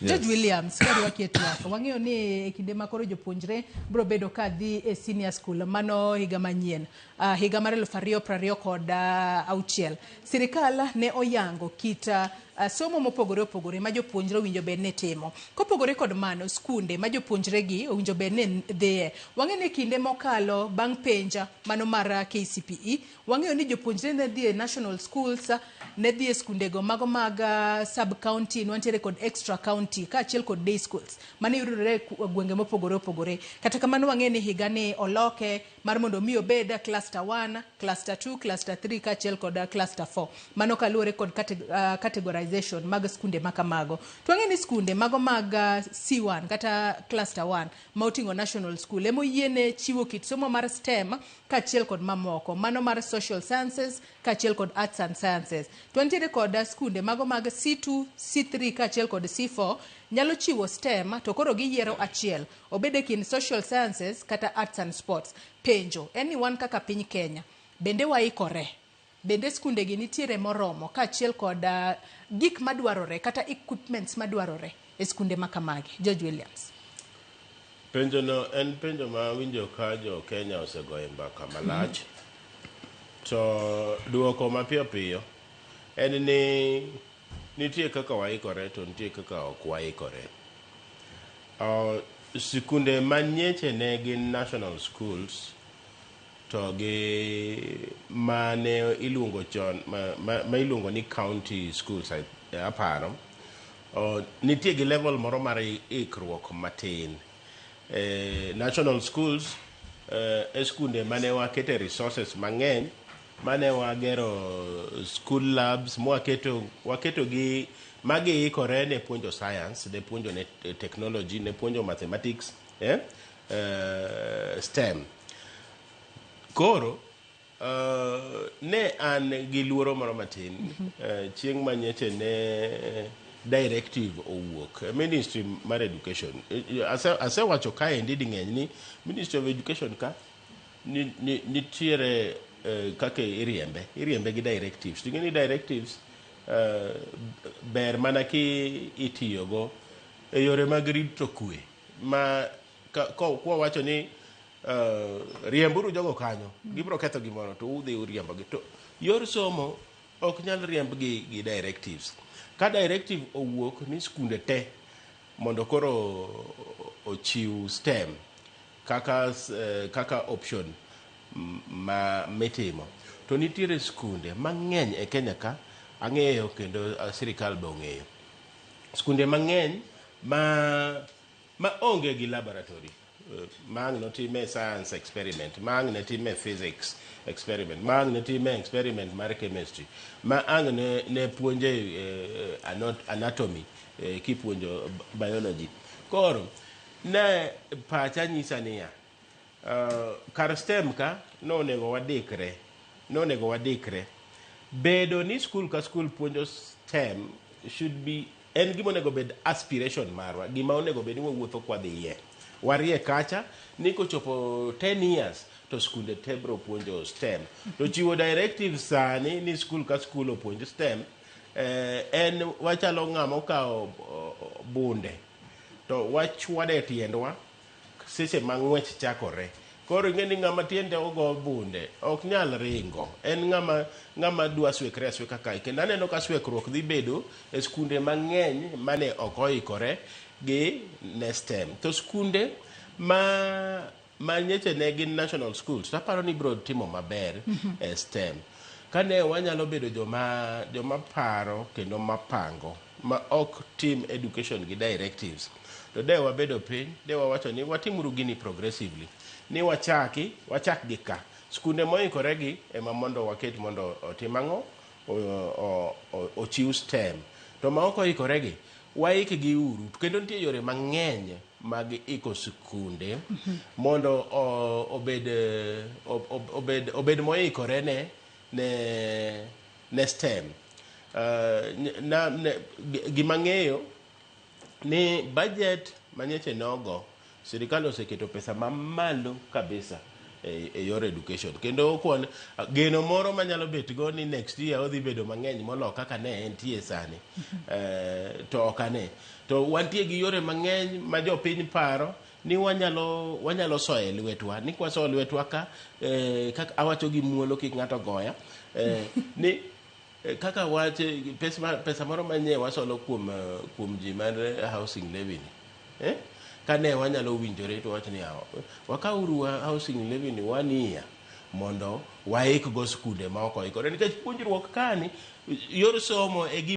Judge Williams, kari waketu wako. Wangeo ni kinde makoro jopunjre, bro bedo kadhi e senior school, mano higa manyien. Higa marelo fario prario koda auchiel. Sirikala ne oyango kita somo mopogore opogore ma jopuonjre owinjo bed ne timo. Kopogore kod mano, skunde ma jopuonjre gi owinjo bed ne dhiye. Wang'e ni kinde mokalo bang' penja mano mar KCPE, wang'eyo ni jopuonjre ne dhiye national schools, ne dhiye skundego mago mag sub-county, nwantiere kod extra county, kaachiel kod day schools, mane yudore gwenge mopogore opogore. Kata kamano wang'e ni higa ni oloke mar mondo mi obed cluster 1, cluster 2, cluster 3, kaachiel kod cluster 4. Mano kaluwore kod categorization mag skunde makamago. Twang'e ni skunde mago mag C1 kata cluster 1 ma oting'o national school emo yiene chiwo kit somo mar STEM kaachiel kod mamoko, mano mar social sciences kaachiel kod arts and sciences. Twantiere kod skunde mago mag C2, C3 kaachiel kod C4 nyalo chiwo STEM to koro giyiero achiel, obede kin social sciences kata arts and sports. Penjo, eni wan kaka piny Kenya, bende waikore? Bende skunde gi nitiere moromo kaachiel kod gik madwarore kata equipments madwarore e skunde makamagi? George Williams. Penjo no en penjo ma winjo ka jo Kenya osegoye mbaka malach. To duoko mapiyo piyo en ni nitie kaka waikore to nitie kaka ok waikore. Sikunde manyeche ne gin national schools to gi mane iluongo chon ma iluongo ni county schools aparo. Nitie gi level moro mar ikruok matin. National schools skunde mane wakete resources mang'eny, mane wagero school labs, waketo gi magi ikore ne puonjo science, ne puonjo ne technology, ne puonjo mathematics, STEM. Koro ne an gi luoro moro matin chieng' manyeche ne directive owuok Ministry mar Education. Asewacho kaendi ding'eny ni Ministry of Education ka nitiere kaka iriembe gi directives. Ting'e ni directives ber mana ki itiyogo e yore mag rito kwe. Ma kwa wacho ni riemburu jogo kanyo, gibiro ketho gimoro to udhi uriembogi. To yor somo ok nyal riemb gi directives. Ka directive owuok ni skunde te mondo koro ochiw STEM kaka option ma mitimo, to nitiere skunde mang'eny e Kenya ka ang'eyo kendo sirikal be ong'eyo. Skunde mang'eny ma onge gi laboratory, mang no time science experiment, mang ne time physics experiment, mang ne time experiment mar chemistry, mang ne puonje anatomy kipuonjo biology. Koro ne pacha nyisa niya, kar STEM ka nonego wadikre bedo ni school ka school puonjo STEM should be en gima onego bed aspiration marwa, gima onego bed ni wawuotho kwa dhiye. Warie kacha ni kochopo 10 years to skunde te bro puonjo STEM. To chiwo directive sani ni school ka school opuonj STEM, en wachalo ng'amo kao bunde to wachwade tiendwa seche ma ng'wech chakore. Koro ing'eni ng'ama tiende ogo bunde ok nyal ringo, en ng'ama dwa swekre asweka kae. Kendo aneno ka swekruok dhi bedo e skunde mang'eny mane ok oikore gi ne STEM. To skunde ma nyeche ne gin national schools, taparo ni bro timo maber e STEM. Kane wanyalo bedo joma paro kendo mapango ma ok team education gi directives, to de wabedo piny, de wawacho ni watimuru gini progressively, ni wachak gi ka skunde moikore gi ema mondo waket mondo otim ang'o, ochiw STEM. To ma ok oikore gi waik gi uru. Kendo nitie yore mang'eny mag iko skunde mondo obed moikore ne STEM. Gima ng'eyo ni budget manyeche nogo, sirikal oseketo pesa mamalo kabisa e yor education. Kendo okuon geno moro manyalo bet go ni next year odhi bedo mang'eny molo kaka ne entie sani. To okane. To wantie gi yore mang'eny ma jopiny paro ni wanyalo soye lwetwa, ni kwaso lwetwa ka kaka awacho gi muolo kik ng'ato goya, ni kaka wache pesa moro manye wasolo kuom ji mar housing levy ni, kane wanyalo winjore to wacho ni wakauru housing levy ni 1 year mondo waik go skunde ma oko ikore, nikech puonjruok kani yor somo